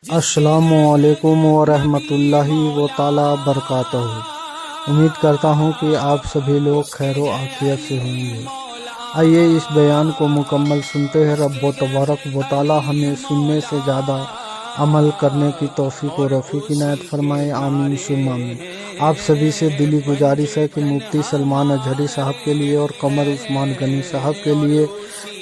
अस्सलामुअलैकुम वरहमतुल्लाहि व ताला बरकातहू। उम्मीद करता हूँ कि आप सभी लोग खैर आफियत से होंगे। आइए इस बयान को मुकम्मल सुनते हैं। रब्बो तबारक व ताला हमें सुनने से ज़्यादा अमल करने की तौफीक व रफ़ीक इनायत फरमाए, आमीन सुम्मा आमीन। आप सभी से दिली गुजारिश है कि मुफ्ती सलमान अजहरी साहब के लिए और कमर उस्मान गनी साहब के लिए,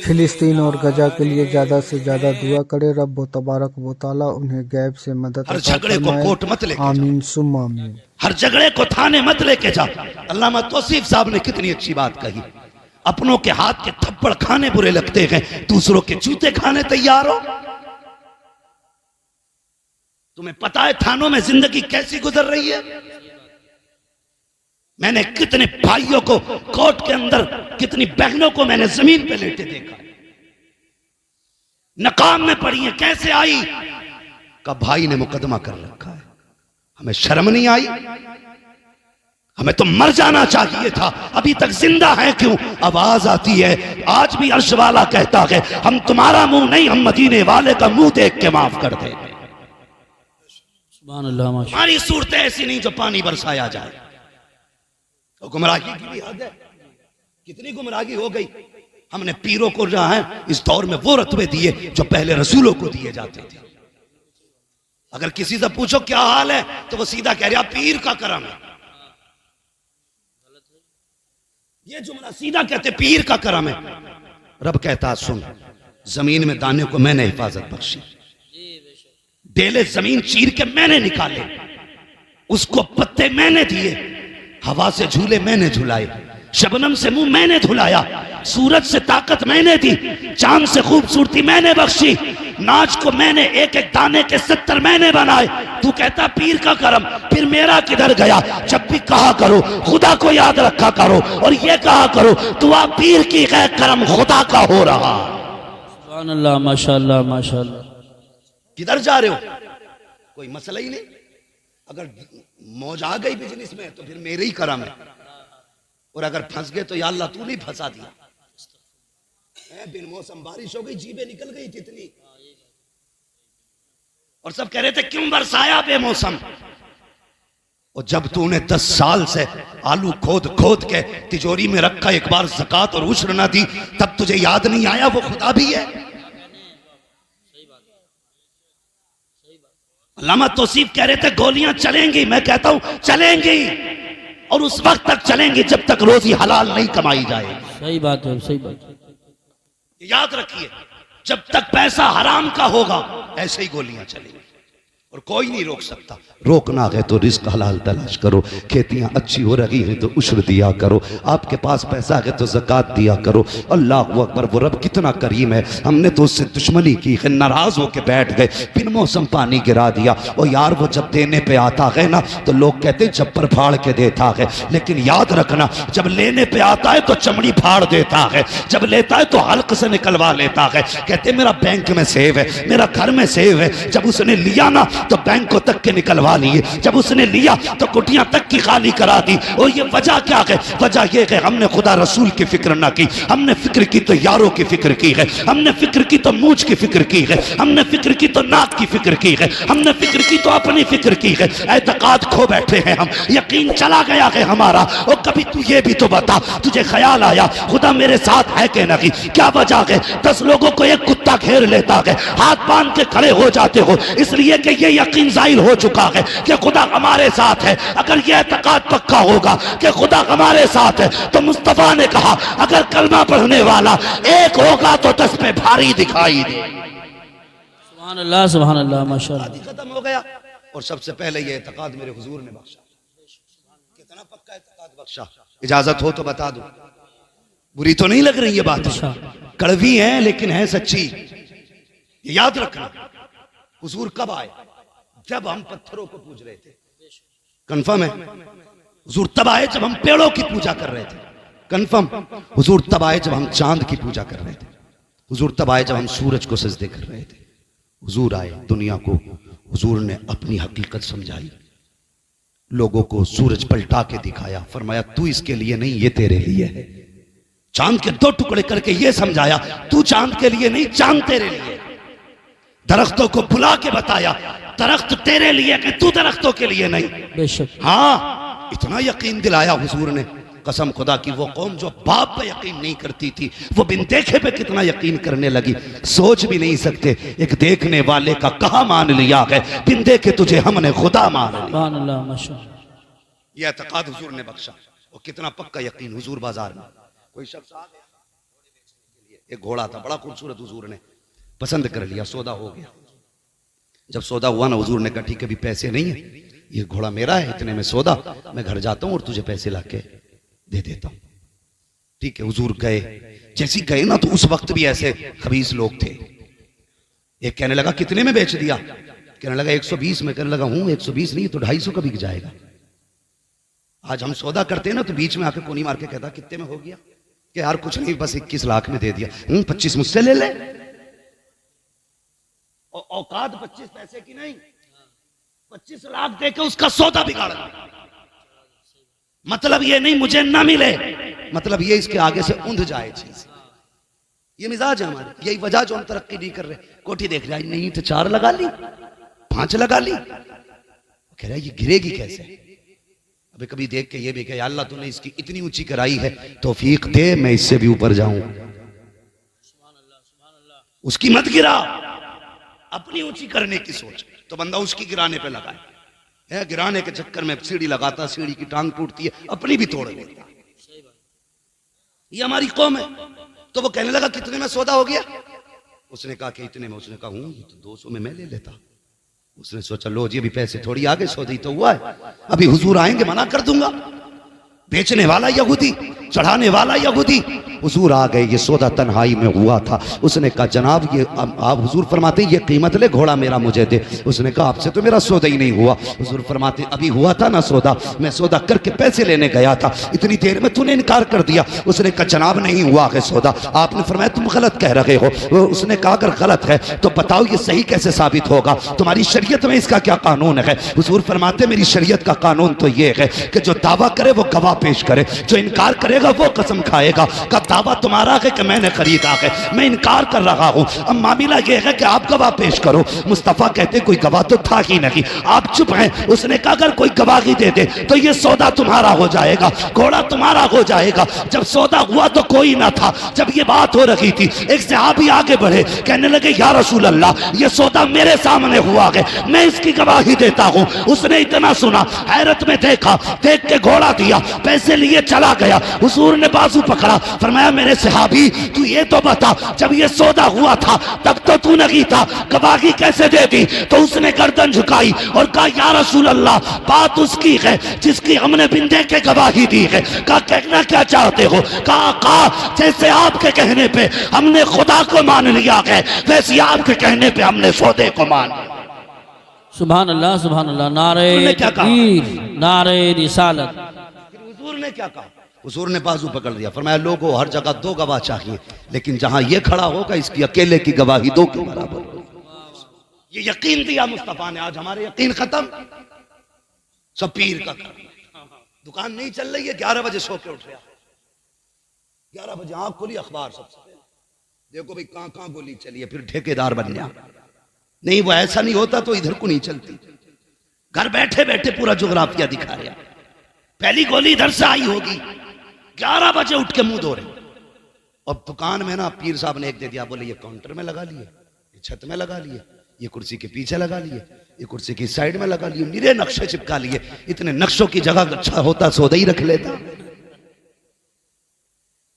फ़िलिस्तीन और गजा के लिए ज़्यादा से ज़्यादा दुआ करे। रब्बो तबारक व ताला उन्हें गैब से मदद हर अता झगड़े को फरमाए, कोर्ट मत लेके आमीन जा, सुम्मा आमीन। हर झगड़े को थाने मत लेके जा। अल्लामा तौसीफ साहब ने कितनी अच्छी बात कही। अपनों के हाथ के थप्पड़ खाने बुरे लगते हैं, दूसरों के जूते खाने तैयार हो। तुम्हें पता है थानों में जिंदगी कैसी गुजर रही है। मैंने कितने भाइयों को कोर्ट के अंदर, कितनी बहनों को मैंने जमीन पे लेटे देखा। नकाम में पड़ी है, कैसे आई? का भाई ने मुकदमा कर रखा है। हमें शर्म नहीं आई? हमें तो मर जाना चाहिए था, अभी तक जिंदा है क्यों? आवाज आती है, आज भी अर्श वाला कहता है हम तुम्हारा मुंह नहीं, हम मदीने वाले का मुंह देख के माफ कर दे। हमारी सूरतें ऐसी नहीं जो पानी बरसाया जाए। तो गुमराही की भी हद है, कितनी गुमराही हो गई। हमने पीरों को जो है इस दौर में वो रत्बे दिए जो पहले रसूलों को दिए जाते थे। अगर किसी से पूछो क्या हाल है तो वो सीधा कह रहा पीर का करम है। ये जुमला सीधा कहते पीर का करम है। रब कहता सुन, जमीन में दाने को मैंने हिफाजत बख्शी, डेले जमीन चीर के मैंने निकाले, उसको पत्ते मैंने दिए, हवा से झूले मैंने झुलाए, शबनम से मुंह मैंने धुलाया, सूरज से ताकत मैंने दी, चांद से खूबसूरती मैंने बख्शी, नाच को मैंने एक एक दाने के 70 मैंने बनाए। तू कहता पीर का करम, फिर मेरा किधर गया? जब भी कहा करो खुदा को याद रखा करो, और ये कहा करो दुआ पीर की है, करम खुदा का हो रहा। सुभान अल्लाह, माशाअल्लाह माशाअल्लाह। किधर जा रहे हो? कोई मसला ही नहीं। अगर मौज आ गई बिजनेस में तो फिर मेरे ही करम है, और अगर फंस गए तो या अल्लाह तू नहीं फंसा दिया। बिन मौसम बारिश हो गई, जीबे निकल गई कितनी, और सब कह रहे थे क्यों बरसाया बेमौसम। और जब तूने 10 साल से आलू खोद खोद के तिजोरी में रखा, एक बार ज़कात और उश्र ना दी, तब तुझे याद नहीं आया वो खुदा भी है। अल्लामा तौसीफ कह रहे थे गोलियां चलेंगी, मैं कहता हूं चलेंगी, और उस वक्त तक चलेंगी जब तक रोजी हलाल नहीं कमाई जाए। सही बात है, सही बात है। याद रखिए, जब तक पैसा हराम का होगा ऐसे ही गोलियां चलेंगी, और कोई नहीं रोक सकता। रोकना है तो रिस्क हलाल तलाश करो, खेतियां अच्छी हो रही हैं तो उश्र दिया करो, आपके पास पैसा है तो ज़कात दिया करो। अल्लाह अकबर, वो रब कितना करीम है। हमने तो उससे दुश्मनी की है, नाराज होकर बैठ गए, बिन मौसम पानी गिरा दिया। और यार वो जब देने पे आता है ना तो लोग कहते छप्पर फाड़ के देता है, लेकिन याद रखना जब लेने पे आता है तो चमड़ी फाड़ देता है, जब लेता है तो हल्क से निकलवा लेता है। कहते मेरा बैंक में सेव है, मेरा घर में सेव है। जब उसने लिया ना तो बैंकों तक के निकलवा लिए, जब उसने लिया तो कुटियां तक की खाली करा दी। और ये वजह क्या है? वजह ये है हमने खुदा रसूल की फिक्र ना की, हमने फिक्र की तो यारों की फिक्र की है, हमने फिक्र की तो मूछ की फिक्र की है, हमने फिक्र की तो नाक की फिक्र की है, हमने फिक्र की तो अपनी फिक्र की है। एतकाद खो बैठे हैं हम, यकीन चला गया है हमारा। और कभी तू ये भी तो बता, तुझे ख्याल आया खुदा मेरे साथ है कि नहीं? क्या वजह है 10 लोगों को एक कुत्ता घेर लेता है, हाथ बांध के खड़े हो जाते हो, इसलिए कि ये यकीन जाहिर हो चुका है कि खुदा हमारे साथ है। अगर यह एतकाद पक्का होगा कि खुदा हमारे साथ है तो मुस्तफा ने कहा अगर कलमा पढ़ने वाला एक होगा तो 10 पे भारी दिखाई दे। सुभान अल्लाह, सुभान अल्लाह, माशाअल्लाह। खत्म हो गया। और सबसे पहले ये एतकाद मेरे हुजूर ने बख्शा। कितना पक्का एतकाद बख्शा? इजाजत हो तो बता दो, बुरी तो नहीं लग रही ये बात? कड़वी है लेकिन है सच्ची। याद रखना हुजूर कब आए? जब हम पत्थरों को पूज रहे थे। कंफर्म है? हुजूर तब आए जब हम पेड़ों की पूजा कर रहे थे। कंफर्म? हुजूर तब आए जब हम चांद की पूजा कर रहे थे। हुजूर तब आए जब हम सूरज को सजदे कर रहे थे। हुजूर आए दुनिया को, हुजूर ने अपनी हकीकत समझाई, लोगों को सूरज पलटा के दिखाया, फरमाया तू इसके लिए नहीं, ये तेरे लिए है। चांद के 2 टुकड़े करके ये समझाया तू चांद के लिए नहीं, चांद तेरे लिए। दरख्तों को बुला के बताया दरख्त तेरे लिए कि तू दरख्तों के लिए नहीं। बेशक हाँ, इतना यकीन दिलाया हुजूर ने, कसम खुदा की वो कौम जो बाप पे यकीन नहीं करती थी वो बिन देखे पे कितना यकीन करने लगी। सोच भी नहीं सकते, एक देखने वाले का कहा मान लिया है, बिन देखे तुझे हमने खुदा मान लिया। सुभान अल्लाह माशाअल्लाह। यह एतकाद हुजूर ने बख्शा। और कितना पक्का यकीन हुजूर बाजार में कोई शख्स आ गया, एक घोड़ा था बड़ा खूबसूरत, हुजूर ने पसंद कर लिया, सौदा हो गया। जब सौदा हुआ ना, हुजूर ने कहा ठीक है, अभी पैसे नहीं है, ये घोड़ा मेरा है, इतने में सौदा, मैं घर जाता हूं और तुझे पैसे लाके दे देता हूं। ठीक है, हुजूर गए। जैसे ही गए ना तो उस वक्त भी ऐसे खबीस लोग थे। एक कहने लगा कितने में बेच दिया, कहने लगा 120 में, कहने लगा हूं 120 नहीं तो 250 का बिक जाएगा। आज हम सौदा करते हैं ना तो बीच में आके कोनी मार के कहता कितने में हो गया, कि यार कुछ नहीं बस 21 लाख में दे दिया। 25 मुझसे ले ले। औकात 25 पैसे की नहीं, 25 लाख दे के उसका सौदा बिगाड़ दिया। मतलब ये नहीं मुझे ना मिले, मतलब ये इसके आगे से ऊंध जाए चीज। ये मिजाज है हमारे, यही वजह जो हम तरक्की नहीं कर रहे। कोठी देख रहा है नहीं तो 4 लगा ली, 5 लगा ली, कह रहा है ये गिरेगी कैसे। अभी कभी देख के ये भी कहे अल्लाह तूने इसकी इतनी ऊंची कराई है, तौफीक दे मैं इससे भी ऊपर जाऊं। उसकी मत गिरा, अपनी ऊंची करने की सोच, तो बंदा उसकी गिराने पे लगाए है। गिराने के चक्कर में सीढ़ी लगाता, सीढ़ी की टांग टूटती है, अपनी भी तोड़ लेता। ये हमारी कौम है। तो वो कहने लगा कितने में सौदा हो गया, उसने कहा कि इतने में। उसने कहा हूं तो 200 में मैं ले लेता। उसने सोचा लो जी अभी पैसे थोड़ी आगे, सौदा तो हुआ है, अभी हुजूर आएंगे मना कर दूंगा। बेचने वाला यहूदी, चढ़ाने वाला यहूदी, हुजूर आ गए। ये सौदा तन्हाई में हुआ था। उसने कहा जनाब ये आप, हुजूर फरमाते ये कीमत ले, घोड़ा मेरा मुझे दे। उसने कहा आपसे तो मेरा सौदा ही नहीं हुआ। हुजूर फरमाते अभी हुआ था ना सौदा, मैं सौदा करके पैसे लेने गया था, इतनी देर में तूने इनकार कर दिया। उसने कहा जनाब नहीं हुआ है सौदा। आपने फरमाया तुम गलत कह रहे हो। उसने कहा अगर गलत है तो बताओ ये सही कैसे साबित होगा, तुम्हारी शरीयत में इसका क्या कानून है। हुजूर फरमाते मेरी शरीयत का कानून तो ये है कि जो दावा करे वो गवाह पेश करे, जो इनकार करेगा वो कसम खाएगा। का दावा तुम्हारा है कि मैंने खरीदा है, मैं इनकार कर रहा हूं। अब मामला ये है कि आप गवाह पेश करो। मुस्तफा कहते कोई गवाह तो था ही नहीं, आप चुप हैं। उसने कहा अगर कोई गवाही दे दे तो ये सौदा तुम्हारा हो जाएगा, घोड़ा तुम्हारा हो जाएगा। जब सौदा हुआ तो कोई ना था। जब ये बात हो रही थी एक सहाबी आगे बढ़े, कहने लगे या रसूल अल्लाह ये सौदा मेरे सामने हुआ है, मैं इसकी गवाही देता हूं। उसने इतना सुना, हैरत में देखा, देख के घोड़ा दिया, पैसे लिए चला गया। हुजूर ने बाजू पकड़ा, फरमाया मेरे सहाबी तू ये तो बता जब ये सौदा हुआ था तब तो तू नहीं था, गवाही कैसे दे दी। तो उसने गर्दन झुकाई और कहा या रसूल अल्लाह बात उसकी है जिसकी हमने बिन देखे गवाही दी है। कहा कहना क्या चाहते हो। कहा जैसे आपके कहने पे हमने खुदा को मान लिया है वैसे आपके कहने पे हमने सौदे को मान लिया। सुभान अल्लाह सुभान अल्लाह। नारे हुजूर ने क्या कहा? तकबीर, नारे रिसालत। हुजूर ने क्या कहा, हुजूर ने बाजू पकड़ दिया, फरमाया लोगों हर जगह 2 गवाह चाहिए, लेकिन जहां ये खड़ा होगा इसकी अकेले की गवाही 2 के बराबर। ये यकीन दिया मुस्तफा ने। आज हमारे यकीन खत्म, सब पीर का करना। दुकान नहीं चल रही है, 11 बजे सो के उठ रहा, 11 बजे आंख खोली, अखबार सबसे पहले देखो भाई कहां गोली चली है, फिर ठेकेदार बन गया। नहीं वो ऐसा नहीं होता तो इधर को नहीं चलती। घर बैठे बैठे पूरा जोग्राफिया दिखा रहा, पहली गोली इधर से आई होगी, 11 बजे उठ के मुंह धो रहे। और दुकान में ना पीर साहब ने एक दे दिया, बोले ये काउंटर में लगा लिए, ये छत में लगा लिए, ये कुर्सी के पीछे लगा लिए, ये कुर्सी की साइड में लगा लिए, निरे नक्शे चिपका लिए। इतने नक्शों की जगह अच्छा होता सौदा ही रख लेता।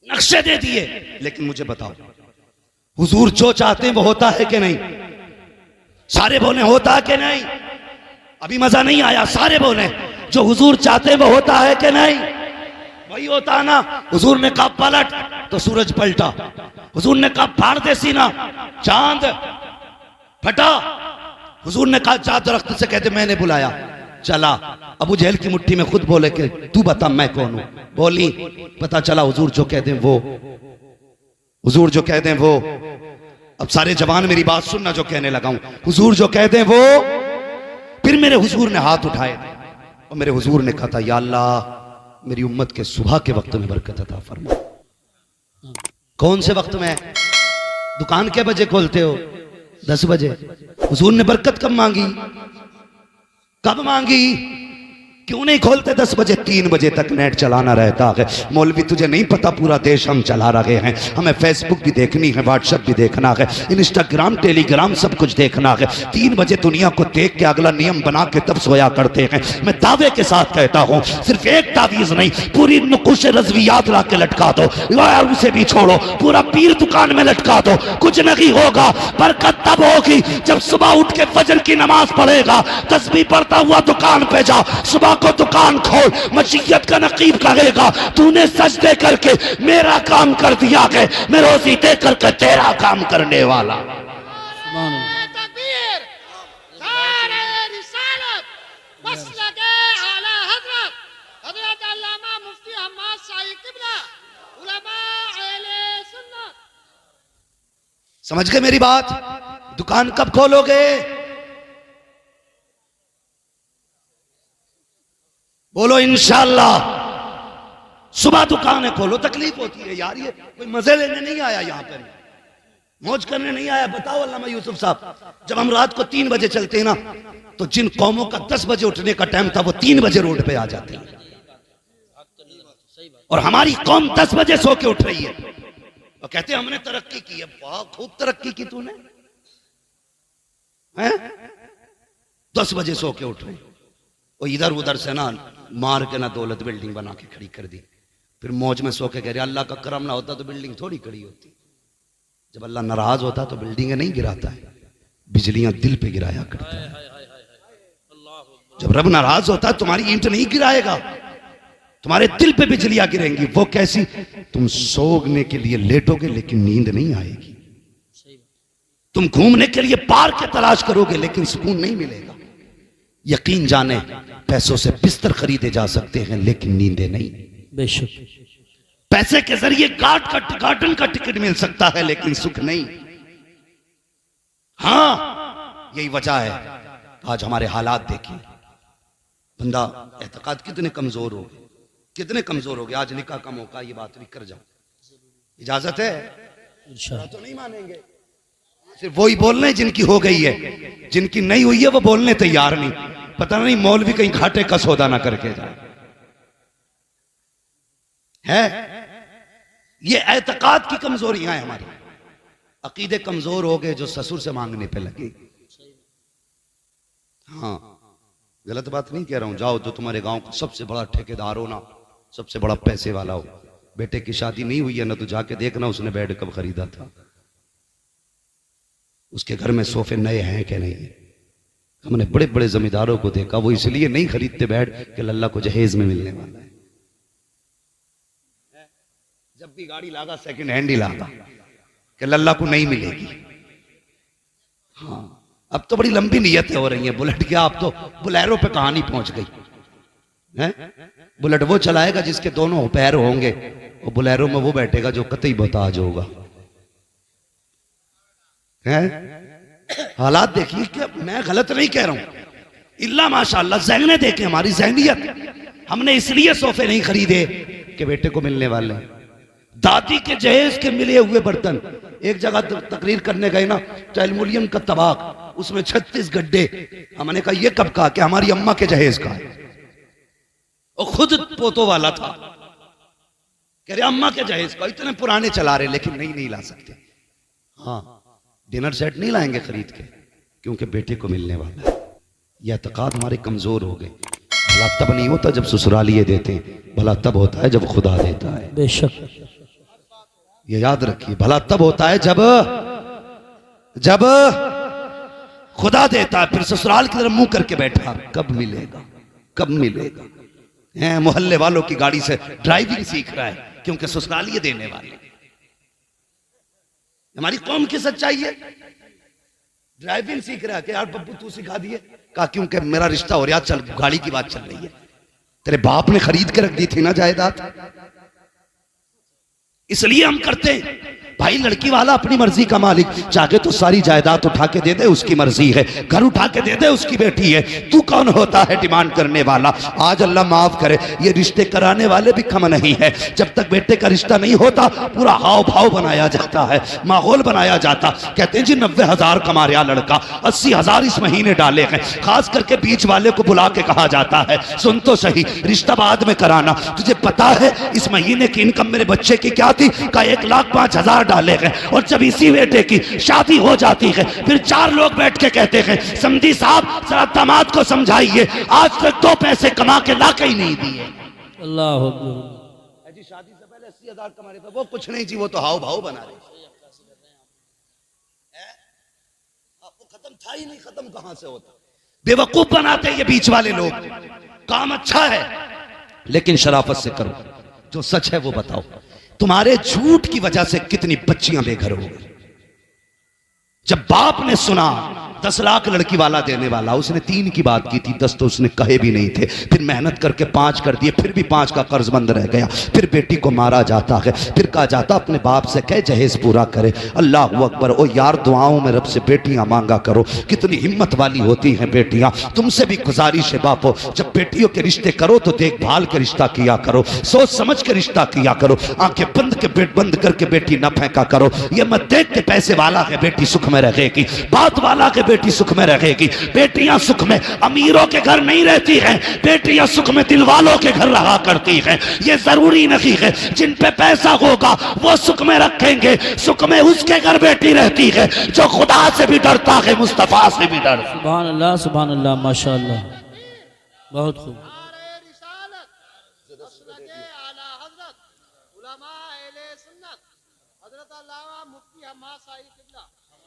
नक्शे दे दिए। लेकिन मुझे बताओ हुजूर जो चाहते हैं वो होता है कि नहीं? सारे बोले होता है कि नहीं? अभी मजा नहीं आया, सारे बोले जो हुजूर चाहते हैं वो होता है कि नहीं? वही होता ना। हुजूर ने कहा पलट तो सूरज पलटा, हुजूर ने कहा फाड़ दे सीना, चांद फटा। हुजूर ने कहा जा दरख्त से कहते मैंने बुलाया, चला। अबू जहल की मुट्ठी में खुद बोले कि तू बता मैं कौन हूं। बोली, पता चला हुजूर जो कह दें वो, हुजूर जो कह दें वो। अब सारे जवान मेरी बात सुनना, जो कहने लगा हूं, हुजूर जो कह दें वो। फिर मेरे हुजूर ने हाथ उठाए और मेरे हुजूर ने कहा था या अल्लाह मेरी उम्मत के सुबह के वक्त में बरकत अता फरमा। कौन से वक्त में? दुकान के बजे खोलते हो? 10 बजे। हुजूर ने बरकत कब मांगी? कब मांगी? क्यों नहीं खोलते 10 बजे? 3 बजे तक नेट चलाना रहता है। मौलवी तुझे नहीं पता पूरा देश हम चला रहे हैं, हमें फेसबुक भी देखनी है, व्हाट्सएप भी देखना है, इंस्टाग्राम टेलीग्राम सब कुछ देखना है। 3 बजे दुनिया को देख के अगला नियम बना के तब सोया करते हैं। मैं दावे के साथ कहता हूँ सिर्फ एक तावीज नहीं, पूरी नुकुश रज़वियात ला के लटका दो, यार उसे भी छोड़ो, पूरा पीर दुकान में लटका दो, कुछ नहीं होगा। बरकत तब होगी जब सुबह उठ के फजर की नमाज पढ़ेगा, तस्बीह पढ़ता हुआ दुकान पे जा, सुबह को दुकान खोल, मशीयत का नकीब कहेगा तूने सजदे करके मेरा काम कर दिया है, मैं रोजी दे करके तेरा काम करने वाला। सुभान अल्लाह। तकबीर, नारे रिसालत, मसलके आला हज़रत, हज़रत अल्लामा मुफ्ती हम्माद शाही किबला, उलमा अहले सुन्नत। समझ गए मेरी बात? दुकान कब खोलोगे? बोलो इंशाअल्लाह। सुबह दुकानें खोलो। तकलीफ होती है यार, ये कोई मजे लेने नहीं आया, यहां पर मौज करने नहीं आया। बताओ अल्लामा यूसुफ साहब, जब हम रात को 3 बजे चलते हैं ना, तो जिन कौमों का 10 बजे उठने का टाइम था वो 3 बजे रोड पे आ जाते हैं, और हमारी कौम 10 बजे सो के उठ रही है और कहते हैं हमने तरक्की की है। वाह, खूब तरक्की की तूने, हैं? 10 बजे सो के उठ रहे, और इधर उधर से ना मार के ना दौलत बिल्डिंग बना के खड़ी कर दी, फिर मौज में सो के कह रहे अल्लाह का करम ना होता तो बिल्डिंग थोड़ी खड़ी होती। जब अल्लाह नाराज होता तो बिल्डिंगें नहीं गिराता है, बिजलियां दिल पे गिराया करता है। जब रब नाराज होता है तुम्हारी ईंट नहीं गिराएगा, तुम्हारे दिल पे बिजलियां गिरेंगी। वो कैसी? तुम सोने के लिए लेटोगे लेकिन नींद नहीं आएगी, तुम घूमने के लिए पार्क की तलाश करोगे लेकिन सुकून नहीं मिलेगा। यकीन जाने पैसों से बिस्तर खरीदे जा सकते हैं लेकिन नींदें नहीं। बेशक। पैसे के जरिए गार्डन का टिकट मिल सकता है लेकिन सुख नहीं। हाँ, यही वजह है आज हमारे हालात देखिए। बंदा एतकाद कितने कमजोर हो गए, कितने कमजोर हो गए। आज निकाह का मौका, ये बात भी कर जाओ, इजाजत है? तो नहीं मानेंगे। सिर्फ वही बोल रहे जिनकी हो गई है, जिनकी नहीं हुई है वो बोलने तैयार नहीं। पता नहीं मौलवी कहीं घाटे का सौदा ना करके जाए। है ये एतकाद की कमजोरियां हैं हमारी। अकीदे कमजोर हो गए जो ससुर से मांगने पे लगे। हाँ, गलत बात नहीं कह रहा हूं। जाओ जो तुम्हारे गांव का सबसे बड़ा ठेकेदार हो ना, सबसे बड़ा पैसे वाला हो, बेटे की शादी नहीं हुई है ना, तो जाके देखना उसने बेड कब खरीदा था, उसके घर में सोफे नए हैं कि नहीं है। हमने बड़े बड़े जमींदारों को देखा, वो इसलिए नहीं खरीदते बेड कि लल्ला को जहेज में मिलने वाला है। जब भी गाड़ी लागा सेकंड हैंड ही लागा कि लल्ला को नहीं मिलेगी। हाँ, अब तो बड़ी लंबी नियतें हो रही हैं। बुलेट क्या, अब तो बुलेरो पे कहानी पहुंच गई है। बुलेट वो चलाएगा जिसके दोनों पैर होंगे, और बुलेरो में वो बैठेगा जो कतई मोहताज होगा। हालात देखिए कि मैं गलत नहीं कह रहा हूं, इल्ला माशाअल्लाह ज़हने देखें हमारी ज़हनियत। हमने इसलिए सोफे नहीं खरीदे कि बेटे को मिलने वाले, दादी के जहेज के मिले हुए बर्तन। एक जगह तकरीर करने गए ना, तो एल्युमिनियम का तबाक, उसमें 36 गड्ढे। हमने कहा ये कब कहा? कि हमारी अम्मा के जहेज का है, और खुद पोतों वाला था। कह रहे अम्मा के जहेज का, इतने पुराने चला रहे लेकिन नहीं ला सकते। हाँ, डिनर सेट नहीं लाएंगे खरीद के क्योंकि बेटे को मिलने वाला है। यह एतकाद हमारे कमजोर हो गए। भला तब नहीं होता जब ससुरालिये देते हैं, भला तब होता है जब खुदा देता है। बेशक। ये याद रखिए, भला तब होता है जब खुदा देता है। फिर ससुराल की तरफ मुंह करके बैठा, कब मिलेगा, कब मिलेगा। मोहल्ले वालों की गाड़ी से ड्राइविंग सीख रहा है क्योंकि ससुरालिये देने वाले। हमारी कौम की सच्चाई है, ड्राइविंग सीख रहा है कि यार बब्बू तू सिखा दिए। कहा क्योंकि मेरा रिश्ता हो रहा, चल गाड़ी की बात चल रही है। तेरे बाप ने खरीद के रख दी थी ना जायदाद, इसलिए हम करते हैं। भाई लड़की वाला अपनी मर्जी का मालिक, चाहे तो सारी जायदाद उठा के दे दे, उसकी मर्जी है, घर उठा के दे दे, उसकी बेटी है। तू कौन होता है डिमांड करने वाला? आज अल्लाह माफ करे, ये रिश्ते कराने वाले भी कम नहीं है। जब तक बेटे का रिश्ता नहीं होता पूरा हाव भाव बनाया जाता है, माहौल बनाया जाता। कहते हैं जी 90,000 कमा रहा लड़का, 80,000 इस महीने डाले हैं। खास करके बीच वाले को बुला के कहा जाता है, सुन तो सही, रिश्ता बाद में कराना। तुझे पता है इस महीने की इनकम मेरे बच्चे की क्या थी? का 1,05,000 डाले गए। और जब इसी बेटे की शादी हो जाती है फिर 4 लोग बैठ के कहते हैं, समधी साहब जरा दामाद को समझाइए, आज तक 2 पैसे कमा के ला के ही नहीं दिए। अल्लाह अकबर। जी शादी से पहले 80,000 कमा रहे थे, वो कुछ नहीं जी, वो तो हाव भाव बना रहे। वो खत्म था ही नहीं, खत्म कहां से होता? बेवकूफ बनाते ये बीच वाले लोग। काम अच्छा है लेकिन शराफत से करो, जो सच है वो बताओ। तुम्हारे झूठ की वजह से कितनी बच्चियां बेघर हो गई। जब बाप ने सुना 10 लाख लड़की वाला देने वाला, उसने 3 की बात की थी, 10 तो उसने कहे भी नहीं थे। फिर मेहनत करके 5 कर दिए, फिर भी 5 का कर्जमंद रह गया। फिर बेटी को मारा जाता है, फिर कहा जाता अपने बाप से कह जहेज पूरा करे। अल्लाह अकबर। ओ यार दुआओं में रब से बेटियां मांगा करो, कितनी हिम्मत वाली होती हैं बेटियां। तुमसे भी गुजारिश है बापो, जब बेटियों के रिश्ते करो तो देखभाल के रिश्ता किया करो, सोच समझ के रिश्ता किया करो। आंखें बंद करके बेटी न फेंका करो। ये मत देख के पैसे वाला है बेटी सुख में रहेगी, बात वाला के बेटी सुख में रहेगी। बेटियां सुख में अमीरों के घर नहीं रहती हैं, बेटियां सुख में दिल वालों के घर रहा करती हैं। ये जरूरी नहीं है जिन पे पैसा होगा वो सुख में रखेंगे, सुख में उसके घर बेटी रहती है जो खुदा से भी डरता है, मुस्तफा से भी डरता। सुभान अल्लाह, माशाअल्लाह, बहुत खूब।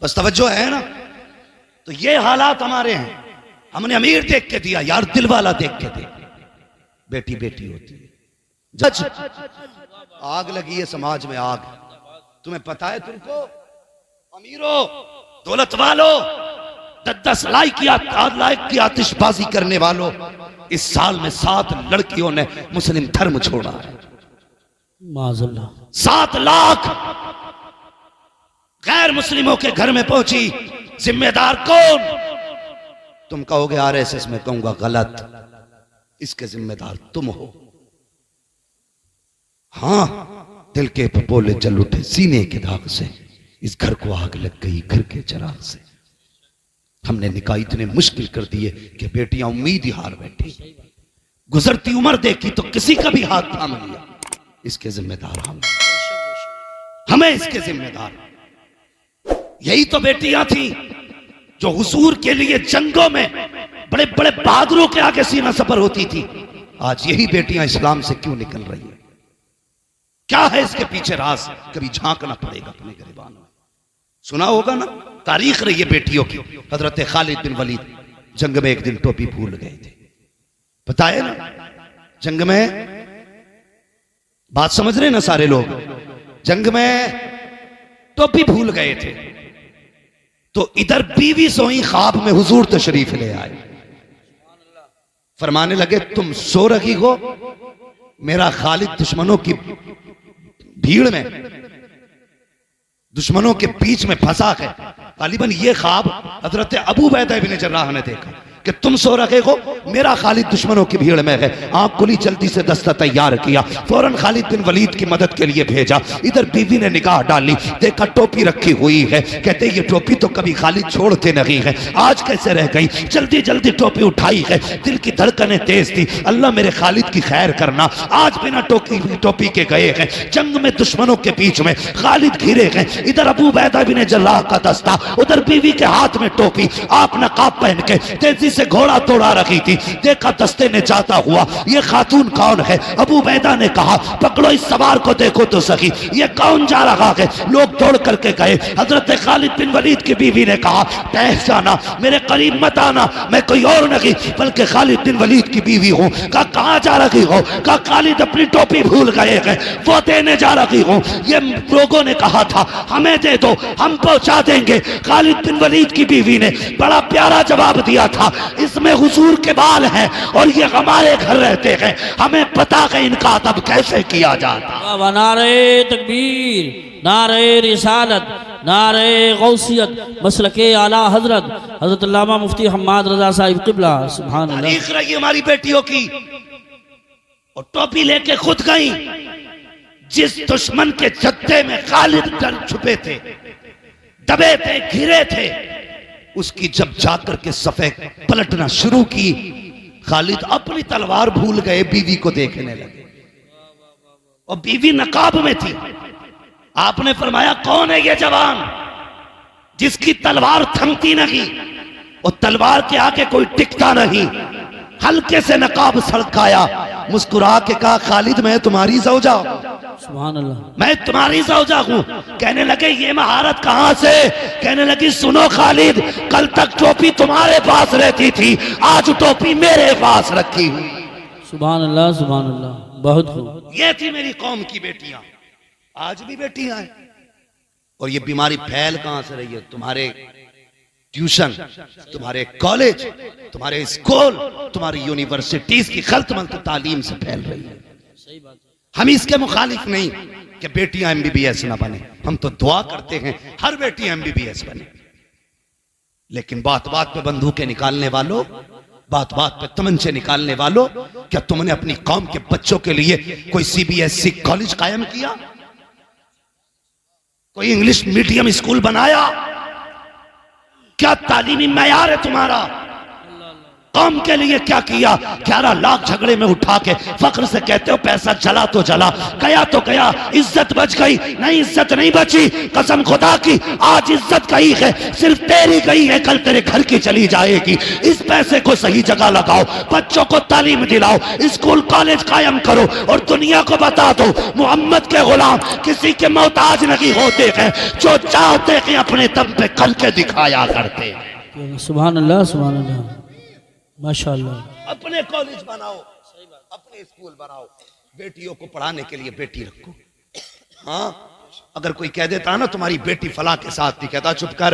बस तवज्जो है ना? तो ये हालात हमारे हैं। हमने अमीर देख के दिया यार, दिल वाला देख के दे। बेटी बेटी होती है। जज आग लगी है समाज में, आग। तुम्हें पता है तुमको? अमीरों दौलत वालों 10 लाख की आतिशबाजी करने वालों, इस साल में 7 लड़कियों ने मुस्लिम धर्म छोड़ा है। माज़अल्लाह। 7 लाख गैर मुस्लिमों के घर में पहुंची। जिम्मेदार कौन? तुम कहोगे आरएसएस, में कहूंगा गलत, इसके जिम्मेदार तुम हो। हां, दिल के पपोले जल उठे सीने के दाग से, इस घर को आग लग गई घर के चिराग से। हमने निकाह इतने मुश्किल कर दिए कि बेटियां उम्मीद ही हार बैठी। गुजरती उम्र देखी तो किसी का भी हाथ थाम लिया। इसके जिम्मेदार हमें इसके जिम्मेदार। यही तो बेटियां थी जो हुजूर के लिए जंगों में बड़े बड़े बहादुरों के आगे सीना सफर होती थी। आज यही बेटियां इस्लाम से क्यों निकल रही है? क्या है इसके पीछे राज? कभी झांकना पड़ेगा अपने गिरबान में। सुना होगा ना, तारीख रही है बेटियों की। हजरत खालिद बिन वलीद जंग में एक दिन टोपी भूल गए थे, पता है ना? जंग में, बात समझ रहे ना सारे लोग? जंग में टोपी भूल गए थे तो इधर बीवी सोई, ख्वाब में हुजूर तशरीफ ले आए। फरमाने लगे तुम सो रही हो, मेरा खालिद दुश्मनों की भीड़ में, दुश्मनों के बीच में फंसा है। गालिबन ये ख्वाब हजरत अबू बैदा इब्न जर्राह ने देखा कि तुम सो रहे हो, मेरा खालिद दुश्मनों की भीड़ में है। आंख खुली, जल्दी से दस्ता तैयार किया, फौरन खालिद बिन वलीद की मदद के लिए भेजा। इधर बीवी ने निगाह डाली, देखा टोपी रखी हुई है। कहते ये टोपी तो कभी खालिद छोड़ते नहीं है, आज कैसे रह गई? जल्दी जल्दी टोपी उठाई है, दिल की धड़कनें तेज थी। अल्लाह मेरे खालिद की खैर करना, आज बिना टोपी के गए हैं। जंग में दुश्मनों के बीच में खालिद घिरे हैं। इधर अबू बैदा बिन जर्राह का दस्ता, उधर बीवी के हाथ में टोपी। आप नकाब पहन के तेजी से घोड़ा तोड़ा रखी थी। देखा दस्ते ने जाता हुआ, ये खातून कौन है? अबू बैदा ने कहा पकड़ो इस सवार को, देखो तो सही ये कौन जा रहा है। लोग दौड़ करके गए। हजरत खालिद बिन वलीद की बीवी ने कहा ठहर जाना, मेरे करीब मत आना, मैं कोई और नहीं बल्कि खालिद बिन वलीद की बीवी हूँ। कहा कहाँ जा रही हो? कहा खालिद अपनी टोपी भूल गए हैं, वो देने जा रही हूँ। ये लोगों ने कहा था हमें दे दो, हम पहुंचा देंगे। खालिद बिन वलीद की बीवी ने बड़ा प्यारा जवाब दिया था, इसमें हुजूर के बाल हैं और ये हमारे घर रहते हैं, हमें पता है इनका अदब कैसे किया जाता। नारे तकबीर, नारे रिसालत, नारे गौसियत, मसलके आला हजरत हजरत अल्लामा मुफ्ती हम्माद रजा साहिब किबला। सुभान अल्लाह। तारीख रही हमारी बेटियों की, और टोपी लेके खुद गई। जिस दुश्मन के जत्थे में खालिद डर छुपे थे, दबे थे, घिरे थे, उसकी जब जाकर के सफे पलटना शुरू की, खालिद अपनी तलवार भूल गए, बीवी को देखने लगे। और बीवी नकाब में थी। आपने फरमाया कौन है ये जवान जिसकी तलवार थमती नहीं और तलवार के आगे कोई टिकता नहीं। हल्के से नकाब सड़काया, मुस्कुरा के कहा खालिद मैं तुम्हारी ज़ौजा, सुभान अल्लाह। मैं तुम्हारी ज़ौजा हूं। कहने लगे ये महारत कहां से? कहने लगी सुनो खालिद, कल तक टोपी तुम्हारे पास रहती थी, आज टोपी मेरे पास रखी हुई। सुभान अल्लाह, सुभान अल्लाह। बहुत खूब। ये थी मेरी कौम की बेटियां, आज भी बेटियां हैं। और ये बीमारी फैल कहां से रही है? तुम्हारे ट्यूशन, तुम्हारे कॉलेज, तुम्हारे स्कूल, तुम्हारी यूनिवर्सिटीज की खल्तमल्त तालीम से फैल रही है। हम इसके मुखालिफ नहीं कि बेटियां MBBS ना बने, हम तो दुआ करते हैं हर बेटी MBBS बने। लेकिन बात बात पे बंदूकें निकालने वालों, बात बात पे तमंचे निकालने वालों, क्या तुमने अपनी कौम के बच्चों के लिए कोई CBSE कॉलेज कायम किया? कोई इंग्लिश मीडियम स्कूल बनाया? क्या तालीमी मयार है तुम्हारा? कौम के लिए क्या किया? 11 लाख झगड़े में उठा के फख्र से कहते हो पैसा चला तो चला, गया तो गया, इज्जत बच गई? नहीं, इज्जत नहीं बची। कसम खुदा की आज इज्जत गई है, सिर्फ तेरी गई है, कल तेरे घर की चली जाएगी। इस पैसे को सही जगह लगाओ, बच्चों को तालीम दिलाओ, स्कूल कॉलेज कायम करो और दुनिया को बता दो मोहम्मद के गुलाम किसी के मोहताज नहीं होते हैं, जो चाहते हैं अपने दम पे करके दिखाया करते हैं। सुभान अल्लाह, सुभान अल्लाह, माशाअल्लाह। अपने कॉलेज बनाओ, अपने स्कूल बनाओ, बेटियों को पढ़ाने के लिए बेटी रखो। हाँ, अगर कोई कह देता ना तुम्हारी बेटी फला के साथ थी, कहता चुप कर,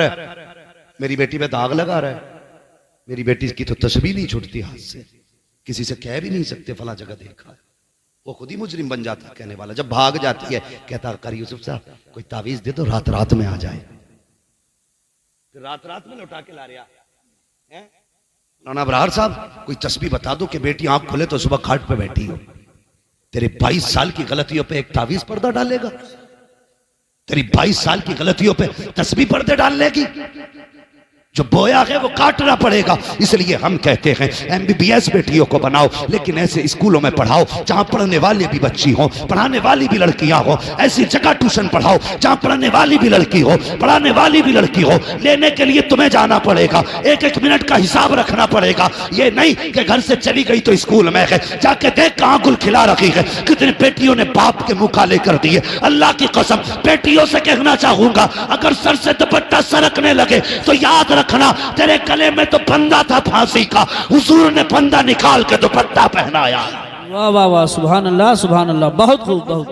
मेरी बेटी पे दाग लगा रहा है, मेरी बेटी की तो तस्वीर नहीं छूटती हाथ से, किसी से कह भी नहीं सकते फला जगह देखा है। वो खुद ही मुजरिम बन जाता कहने वाला। जब भाग जाती है कहता कर यूसुफ साहब कोई तावीज दे दो, रात रात में आ जाए। रात रात में लौटा के ला रहा है। नाना अबरार साहब कोई तस्बीह बता दो कि बेटी आंख खुले तो सुबह खाट पे बैठी हो। तेरे 22 साल की गलतियों पे एक तावीज पर्दा डालेगा? तेरी 22 साल की गलतियों पे तस्बीह पर्दे डाल लेगी? जो बोया है वो काटना पड़ेगा। इसलिए हम कहते हैं MBBS बेटियों को बनाओ, लेकिन ऐसे स्कूलों में पढ़ाओ जहां पढ़ने वाली भी बच्ची हो, पढ़ाने वाली भी लड़कियां हो। ऐसी जगह ट्यूशन पढ़ाओ जहां पढ़ने वाली भी लड़की हो, पढ़ाने वाली भी लड़की हो। लेने के लिए तुम्हें जाना पड़ेगा, एक एक मिनट का हिसाब रखना पड़ेगा। ये नहीं कि घर से चली गई तो स्कूल में है, जाके देख कहां गुल खिला रखी है। कितनी बेटियों ने बाप के मुंह काले कर दिए। अल्लाह की कसम बेटियों से कहना चाहूंगा, अगर सर से दुपट्टा सरकने लगे तो याद रखना तेरे गले में तो फंदा था फांसी का, हुजूर ने फंदा निकाल के दुपट्टा पहनाया। वाह वाह वाह, सुभान अल्लाह, सुभान अल्लाह। बहुत खूब, बहुत।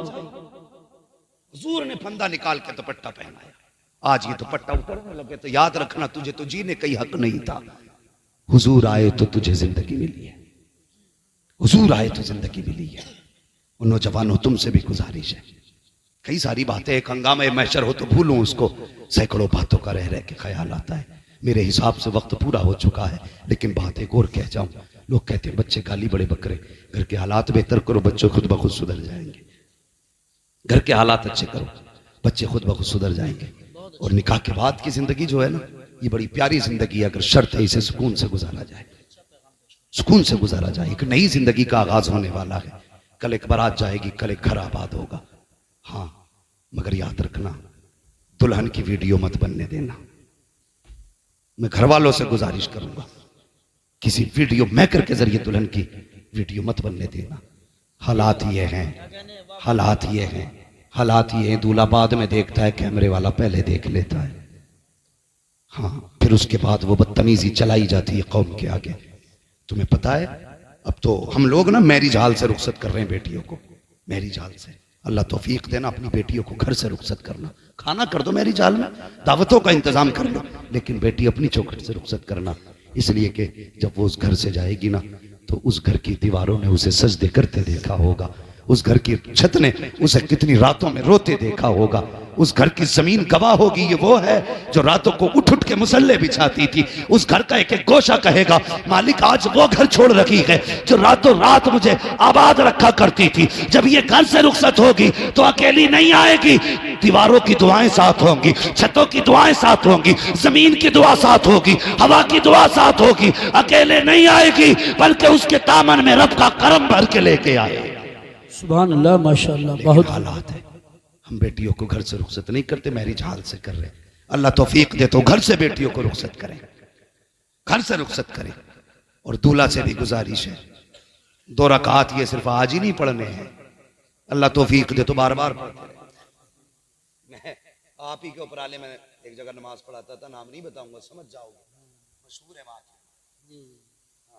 हुजूर ने फंदा निकाल के दुपट्टा पहनाया। आज ये दुपट्टा उतरने लगे तो याद रखना तुझे तो जीने का ही हक नहीं था। हुजूर आए तो तुझे जिंदगी मिली है, हुजूर आए तो जिंदगी मिली है। उन नौजवानों तुमसे भी गुजारिश है, कई सारी बातें एक हंगामे मैशर हो तो भूलूं उसको, सैकड़ों बातों का रह रह के ख्याल आता है। मेरे हिसाब से वक्त पूरा हो चुका है, लेकिन बात एक और कह जाऊं। लोग कहते हैं बच्चे गाली बड़े बकरे, घर के हालात बेहतर करो, बच्चे खुद ब खुद सुधर जाएंगे। घर के हालात अच्छे करो, बच्चे खुद ब खुद सुधर जाएंगे। और निकाह के बाद की जिंदगी जो है ना, ये बड़ी प्यारी जिंदगी है, अगर शर्त है इसे सुकून से गुजारा जाए, सुकून से गुजारा जाए। एक नई जिंदगी का आगाज होने वाला है। कल एक बारात जाएगी, कल एक घर आबाद होगा। हाँ, मगर याद रखना दुल्हन की वीडियो मत बनने देना। मैं घर वालों से गुजारिश करूंगा, किसी वीडियो मेकर के जरिए दुल्हन की वीडियो मत बनने देना। हालात ये हैं, हालात ये हैं, हालात ये हैं। दूल्हा बाद में देखता है, कैमरे वाला पहले देख लेता है। हाँ, फिर उसके बाद वो बदतमीजी चलाई जाती है कौम के आगे। तुम्हें पता है अब तो हम लोग ना मैरिज हाल से रुखसत कर रहे हैं बेटियों को, मैरिज हाल से। अल्लाह तौफीक देना अपनी बेटियों को घर से रुखसत करना। खाना कर दो मैरिज हाल में, दावतों का इंतजाम कर लो, लेकिन बेटी अपनी चौखट से रुखसत करना। इसलिए कि जब वो उस घर से जाएगी ना, तो उस घर की दीवारों ने उसे सजदे करते देखा होगा, उस घर की छत ने उसे कितनी रातों में रोते देखा होगा। उस घर की जमीन गवाह होगी। ये वो है जो रातों को उठ उठ के मुसल्ले बिछाती थी। उस घर का एक एक गोशा कहेगा मालिक आज वो घर छोड़ रखी है जो रातों रात मुझे आबाद रखा करती थी। जब ये घर से रुखसत होगी तो अकेली नहीं आएगी, दीवारों की दुआएं साथ होंगी, छतों की दुआएं साथ होंगी, जमीन की दुआ साथ होगी, हवा की दुआ साथ होगी। अकेले नहीं आएगी बल्कि उसके दामन में रब का करम भर के लेके आए। सुभान अल्लाह, माशाअल्लाह। बहुत हालात है, हम बेटियों को घर से रुखसत नहीं करते, मैरिज हाल से कर रहे। अल्लाह तौफीक दे तो घर से बेटियों को रुखसत करें, घर से रुखसत करें। और दूल्हा से भी गुजारिश है 2 रकात ये सिर्फ आज ही नहीं पढ़ने हैं, अल्लाह तौफीक दे तो बार बार पढ़ते रहे। मैं आप ही के ऊपर आले में एक जगह नमाज पढ़ाता था, नाम नहीं बताऊंगा, समझ जाओगे, मशहूर है वहां की।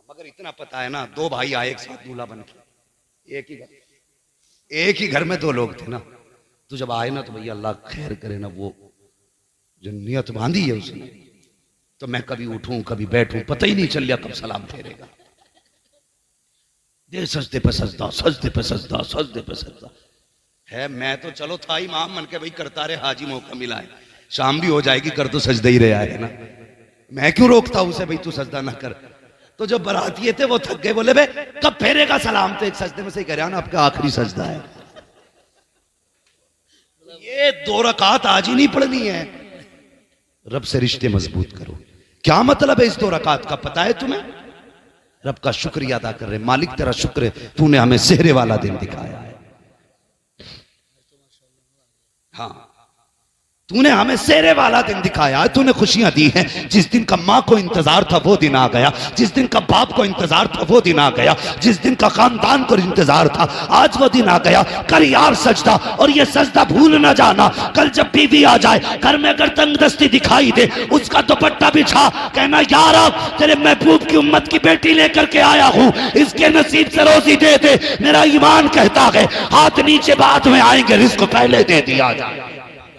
मगर इतना पता है ना, 2 भाई आए एक साथ दूल्हा बन के, एक ही घर में 2 लोग थे ना। तो जब आए ना तो भैया अल्लाह खैर करे ना, वो जो नियत बांधी है उसने, तो मैं कभी उठूं कभी बैठूं पता ही नहीं चल लिया कब सलाम फेरेगा। दे सजदे पे सजदा, सजदे पे सजदा, सजदे पे सजदा है। मैं तो चलो था इमाम मन के भाई करता रहे, हाजी मौका मिला है, शाम भी हो जाएगी कर तो सजदा ही रहा है ना, मैं क्यों रोकता उसे भाई तू सजदा ना कर। तो जो बरातिये थे वो थक गए, बोले बे कब फेरेगा सलाम, तो एक सजदे में से कह रहा ना आपका आखिरी सजदा है। ये 2 रकात आज ही नहीं पढ़नी है। रब से रिश्ते मजबूत करो। क्या मतलब है इस 2 रकात का पता है तुम्हें? रब का शुक्रिया अदा कर रहे, मालिक तेरा शुक्र है तूने हमें सेहरे वाला दिन दिखाया है। हाँ, तूने हमें सेहरे वाला दिन दिखाया है, तूने खुशियां दी हैं। जिस दिन का माँ को इंतजार था वो दिन आ गया, जिस दिन का बाप को इंतजार था वो दिन आ गया, जिस दिन का खानदान को इंतजार था आज वो दिन आ गया। कर यार सजदा, और ये सजदा भूल ना जाना। कल जब बीवी आ जाए घर में अगर तंगदस्ती दिखाई दे, उसका दुपट्टा बिछा, कहना यार अब तेरे महबूब की उम्मत की बेटी लेकर के आया हूँ, इसके नसीब से रोजी दे दे। मेरा ईमान कहता है हाथ नीचे बाद में आएंगे, रिस्क पहले दे दिया जाए।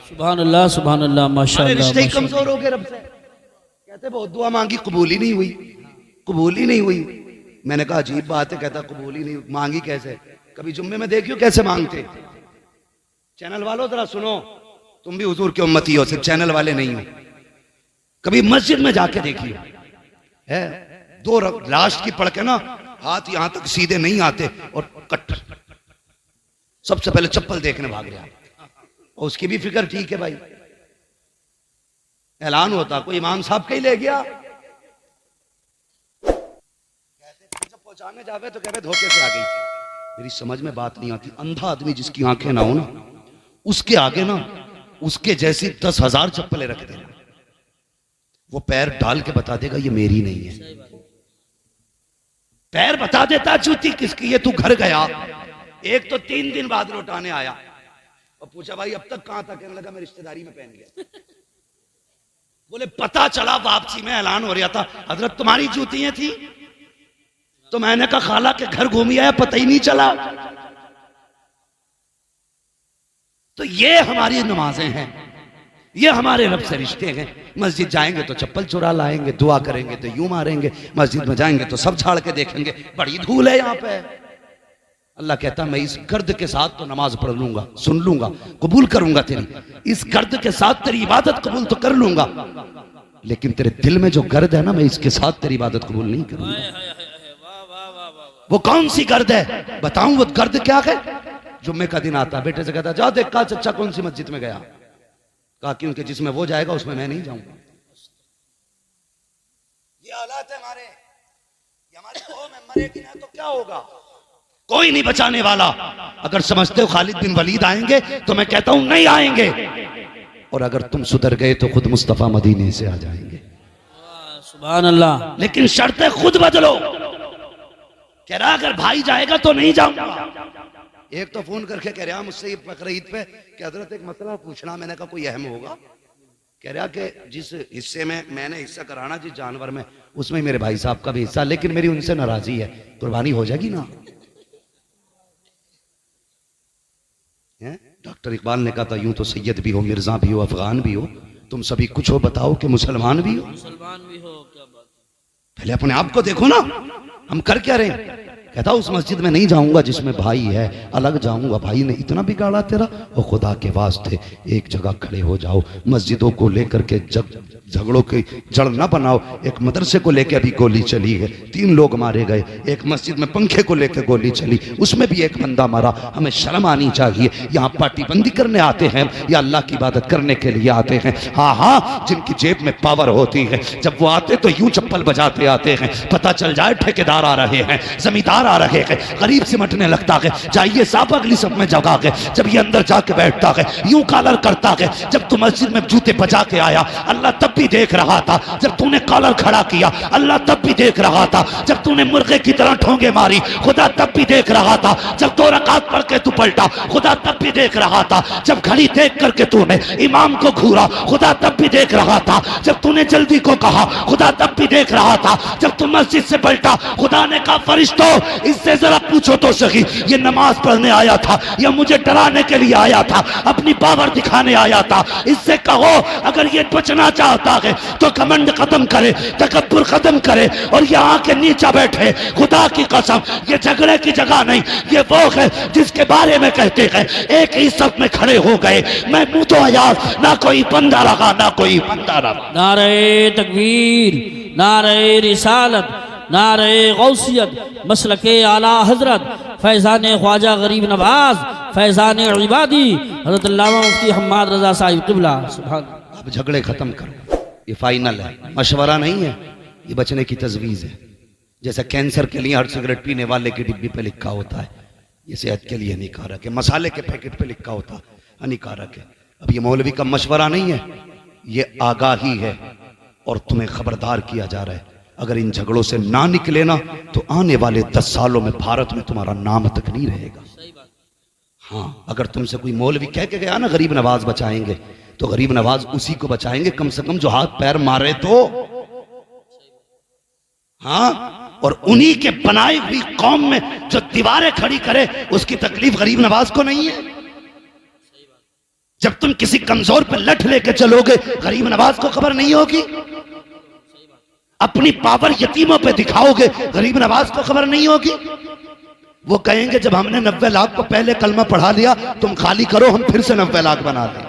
सुभान अल्लाह, माशाअल्लाह। रिश्ते ही कमजोर हो गए रब से। कहते बहुत दुआ मांगी कबूल ही नहीं हुई, कबूल ही नहीं हुई। मैंने कहा अजीब बात है, कहता कबूल ही नहीं मांगी कैसे? कभी जुम्मे में देखियो कैसे मांगते। चैनल वालों जरा सुनो, तुम भी हुजूर के उम्मती हो, सिर्फ चैनल वाले नहीं हो। कभी मस्जिद में जाके देखिए, है 2 लास्ट की पढ़ के ना हाथ यहां तक सीधे नहीं आते और कट, सबसे पहले चप्पल देखने भाग गया। और उसकी भी फिक्र ठीक है भाई, ऐलान होता कोई इमाम साहब के ही ले गया, कहते जब पहुंचाने जावे तो कहते धोखे से आ गई थी। मेरी समझ में बात नहीं आती, अंधा आदमी जिसकी आंखें ना हो ना, उसके आगे ना उसके जैसी 10,000 चप्पलें रख देना, वो पैर डाल के बता देगा ये मेरी नहीं है। पैर बता देता जूती किसकी है। तू घर गया, एक तो 3 दिन बाद लौटाने आया और पूछा भाई अब तक कहां था? कहने लगा मैं रिश्तेदारी में पहन गया। बोले पता चला वापसी में ऐलान हो रहा था हजरत तुम्हारी जूतियां थी। तो मैंने कहा खाला के घर घूमी आया पता ही नहीं चला। तो ये हमारी नमाजें हैं, ये हमारे रब से रिश्ते हैं। मस्जिद जाएंगे तो चप्पल चुरा लाएंगे, दुआ करेंगे तो यूं मारेंगे, मस्जिद में जाएंगे तो सब झाड़ के देखेंगे, बड़ी धूल है यहाँ पे। अल्लाह कहता मैं इस गर्द के साथ तो नमाज पढ़ लूंगा, सुन लूंगा, कबूल करूंगा तेरी, इस गर्द के साथ तेरी इबादत कबूल तो कर लूंगा, लेकिन तेरे दिल में जो गर्द है ना, मैं इसके साथ तेरी इबादत कबूल नहीं करूंगा। वो कौन सी गर्द है बताऊं? वो गर्द क्या है? जुम्मे का दिन आता, बेटे से कहता जा देख का चच्चा कौन सी मस्जिद में गया। कहा क्योंकि जिसमें वो जाएगा उसमें मैं नहीं जाऊंगा। ये हालात है हमारे, हमारी कौम है, मरेगी ना तो क्या होगा? कोई नहीं बचाने वाला। अगर समझते हो खालिद बिन वलीद आएंगे तो मैं कहता हूं नहीं आएंगे, और अगर तुम सुधर गए तो खुद मुस्तफा मदीने से आ जाएंगे। सुभान अल्लाह। लेकिन शर्तें खुद बदलो। कह रहा अगर भाई जाएगा तो नहीं जाऊंगा। एक तो फोन करके कह रहा मुझसे बकरीद पे कि हजरत एक मसला पूछना। मैंने कहा कोई अहम होगा? कह रहा कि जिस हिस्से में मैंने हिस्सा कराना जिस जानवर में, उसमें मेरे भाई साहब का भी हिस्सा, लेकिन मेरी उनसे नाराजगी है, कुर्बानी हो जाएगी ना? डॉक्टर इकबाल ने कहा था यूं तो सैयद भी हो, मिर्जा भी हो, अफगान भी हो, तुम सभी कुछ हो बताओ कि मुसलमान भी हो। मुसलमान भी हो, क्या बात। पहले अपने आप को देखो ना, हम कर क्या रहे हैं? कहता उस मस्जिद में नहीं जाऊंगा जिसमें भाई है, अलग जाऊंगा। भाई ने इतना बिगाड़ा तेरा, और खुदा के वास्ते एक जगह खड़े हो जाओ। मस्जिदों को लेकर के झगड़ों की जड़ ना बनाओ। एक मदरसे को लेकर अभी गोली चली है, 3 लोग मारे गए। एक मस्जिद में पंखे को लेकर गोली चली, उसमें भी एक बंदा मारा। हमें शर्म आनी चाहिए। यहाँ पार्टी बंदी करने आते हैं या अल्लाह की इबादत करने के लिए आते हैं? हाँ हाँ, जिनकी जेब में पावर होती है, जब वो आते तो यूं चप्पल बजाते आते हैं। पता चल जाए ठेकेदार आ रहे हैं, जमींदार आ रहे हैं, गरीब सिमटने लगता है। जाइए साहब अगली सब में जगह है। जब ये अंदर जाके बैठता है, यूं कॉलर करता है। जब तू मस्जिद में जूते बजा के आया, अल्लाह तब भी देख रहा था। जब तूने कॉलर खड़ा किया, अल्लाह तब भी देख रहा था। जब तूने मुर्गे की तरह ठोंगे मारी, खुदा तब भी देख रहा था। जब 2 रकात पढ़ के तू पलटा, खुदा तब भी देख रहा था। जब घड़ी देख करके तूने इमाम को घूरा, खुदा तब भी देख रहा था। जब तूने जल्दी को कहा, खुदा तब भी देख रहा था। जब तू मस्जिद से पलटा, खुदा ने कहा फरिश्तों इससे जरा पूछो तो सही, ये नमाज पढ़ने आया था या मुझे डराने के लिए आया था, अपनी पावर दिखाने आया था? इससे कहो अगर ये बचना चाहता है तो कमंड खत्म करे, तकब्बुर खत्म करे और यहाँ के नीचे बैठे। खुदा की कसम ये झगड़े की जगह नहीं, ये वो है जिसके बारे में कहते हैं एक ही सब में खड़े हो गए। मैं मुंह तो आयाज, ना कोई बंदा रहा ना कोई बंदा रहा। नारे तकबीर, नारे रिसालत, नारे गौसियत, मसलके आला हजरत फैज़ान ख्वाजा गरीब नवाज, फैज़ान इबादी हज़रत अल्लामा मुफ्ती हम्माद रज़ा साहिब क़िबला। सुभान। अब झगड़े खत्म करो, ये फाइनल है, मशवरा नहीं है, ये बचने की तजवीज़ है। जैसे कैंसर के लिए हर सिगरेट पीने वाले की डिब्बी पे लिखा होता है ये सेहत के लिए हानिकारक है, मसाले के पैकेट पे लिखा होता है हानिकारक है। अब ये मौलवी का मशवरा नहीं है, ये आगाही है और तुम्हें खबरदार किया जा रहा है। अगर इन झगड़ों से ना निकले ना तो आने वाले 10 सालों में भारत में तुम्हारा नाम तक नहीं रहेगा। हाँ, अगर तुमसे कोई मौलवी कह के गया ना गरीब नवाज बचाएंगे, तो गरीब नवाज उसी को बचाएंगे कम से कम जो हाथ पैर मारे तो। हाँ, और उन्हीं के बनाई हुई कौम में जो दीवारें खड़ी करे उसकी तकलीफ गरीब नवाज को नहीं है। जब तुम किसी कमजोर पे लठ लेके चलोगे गरीब नवाज को खबर नहीं होगी। अपनी पावर यतीमों पे दिखाओगे गरीब नवाज को खबर नहीं होगी। वो कहेंगे जब हमने 90 लाख को पहले कलमा पढ़ा लिया तुम खाली करो, हम फिर से 90 लाख बना दें।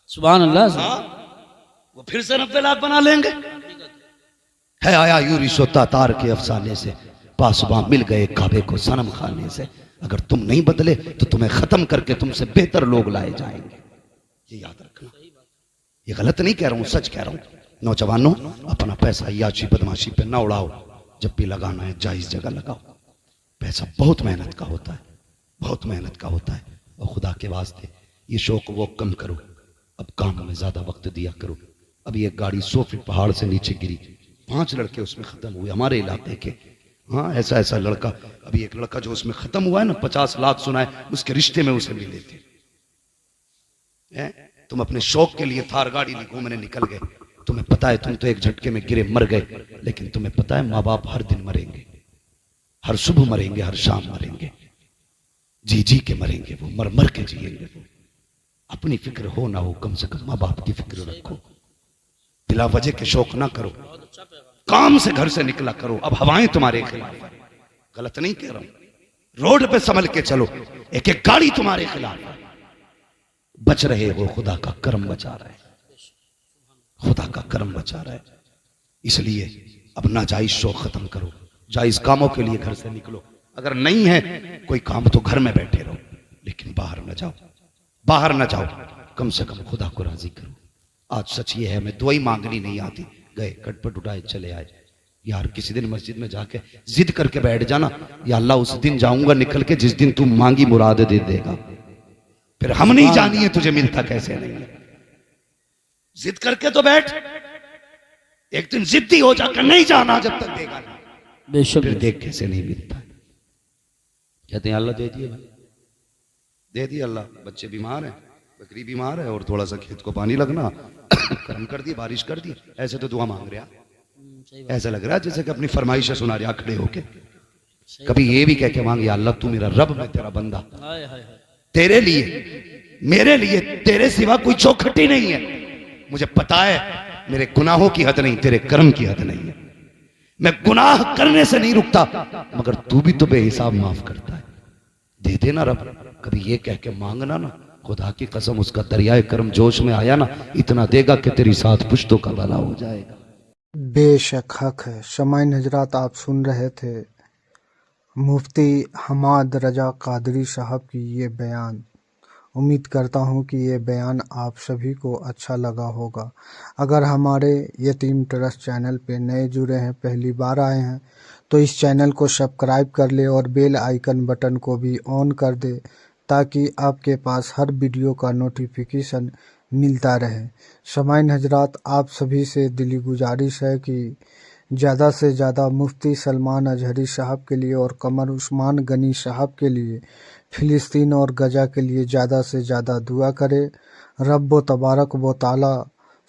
सुभान अल्लाह। हाँ, वो फिर से 90 लाख बना लेंगे। है आया यूं रिश्ता तार के अफसाने से, पासबां मिल गए काबे को सनम खाने से। अगर तुम नहीं बदले तो तुम्हें खत्म करके तुमसे बेहतर लोग लाए जाएंगे, ये याद रखना। ये गलत नहीं कह रहा हूं, सच कह रहा हूं। नौजवानों, अपना पैसा याची बदमाशी पे ना उड़ाओ, जब भी लगाना है जायज जगह लगाओ। पैसा बहुत मेहनत का होता है, बहुत मेहनत का होता है। और खुदा के वास्ते ये शौक वो कम करो, अब काम में ज्यादा वक्त दिया करो। अभी एक गाड़ी 100 फीट पहाड़ से नीचे गिरी, 5 लड़के उसमें खत्म हुए हमारे इलाके के। हाँ, ऐसा लड़का, अभी एक लड़का जो उसमें खत्म हुआ है ना, 50 लाख सुना है, उसके रिश्ते में उसे मिले थे। तुम अपने शौक के लिए थार गाड़ी घूमने निकल गए, तुम्हें पता है तुम तो एक झटके में गिरे मर गए, लेकिन तुम्हें पता है माँ बाप हर दिन मरेंगे, हर सुबह मरेंगे, हर शाम मरेंगे, जी जी के मरेंगे, वो मर मर के जिएंगे। वो अपनी फिक्र हो ना हो, कम से कम माँ बाप की फिक्र रखो। बिला वजह के शौक ना करो, काम से घर से निकला करो। अब हवाएं तुम्हारे खिलाफ है, गलत नहीं कह रहा हूं। रोड पे संभल के चलो, एक एक गाड़ी तुम्हारे खिलाफ है। बच रहे हो, खुदा का करम बचा रहा है, खुदा का करम बचा रहा है। इसलिए अब नाजायज शौक खत्म करो, जायज कामों के लिए घर से निकलो। अगर नहीं है कोई काम तो घर में बैठे रहो, लेकिन बाहर न जाओ, बाहर न जाओ। कम से कम खुदा को राजी करो। आज सच ये है, मैं दुआई मांगनी नहीं आती, गए खटपट उठाए चले आए। यार किसी दिन मस्जिद में जाके जिद करके बैठ जाना, या अल्लाह उस दिन जाऊंगा निकल के जिस दिन तू मांगी मुराद दे देगा। फिर हम नहीं जानिए तुझे मिलता कैसे नहीं है। जिद करके तो बैठ, एक दिन जिद्दी हो जाकर नहीं जाना जब तक देगा नहीं, बेशक फिर देख कैसे नहीं मिलता। कहते हैं अल्लाह दे दिए भाई, दे दिए अल्लाह। बच्चे बीमार हैं, बकरी बीमार है, और थोड़ा सा खेत को पानी लगना, कर्म कर दी, बारिश कर दी। ऐसे तो दुआ मांग रहा, ऐसा लग रहा है जैसे कि अपनी फरमाइशें सुना रहा खड़े होके। कभी ये भी कह के मांग, या अल्लाह तू मेरा रब, मैं तेरा बंदा, तेरे लिए मेरे लिए तेरे सिवा कोई चौखटी नहीं है। मुझे पता है मेरे गुनाहों की हद नहीं, तेरे कर्म की हद नहीं है। मैं गुनाह करने से नहीं रुकता, मगर तू भी तो बेहिसाब माफ करता है। दे देना रब, कभी ये कह के मांगना ना, खुदा की कसम उसका दरियाए करम जोश में आया ना, इतना देगा कि तेरी 7 पुश्तों का भला हो जाएगा। बेशक हक है। शमाइन हजरात, आप सुन रहे थे मुफ्ती हमाद रजा कादरी साहब की ये बयान। उम्मीद करता हूँ कि ये बयान आप सभी को अच्छा लगा होगा। अगर हमारे यतीम ट्रस्ट चैनल पे नए जुड़े हैं, पहली बार आए हैं, तो इस चैनल को सब्सक्राइब कर ले और बेल आइकन बटन को भी ऑन कर दे, ताकि आपके पास हर वीडियो का नोटिफिकेशन मिलता रहे। शमाइन हजरात, आप सभी से दिली गुजारिश है कि ज़्यादा से ज़्यादा मुफ्ती सलमान अजहरी साहब के लिए और कमर उस्मान गनी साहब के लिए, फ़िलिस्तीन और गजा के लिए ज़्यादा से ज़्यादा दुआ करें। रब्बो तबारक व ताला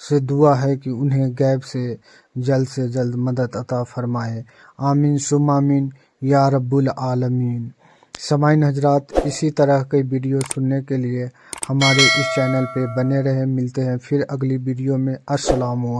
से दुआ है कि उन्हें गैब से जल्द मदद अता फरमाए। आमीन सुम आमीन या रब्बुल आलमीन। समाइन हजरात, इसी तरह के वीडियो सुनने के लिए हमारे इस चैनल पे बने रहें। मिलते हैं फिर अगली वीडियो में। अस्सलाम वालेकुम।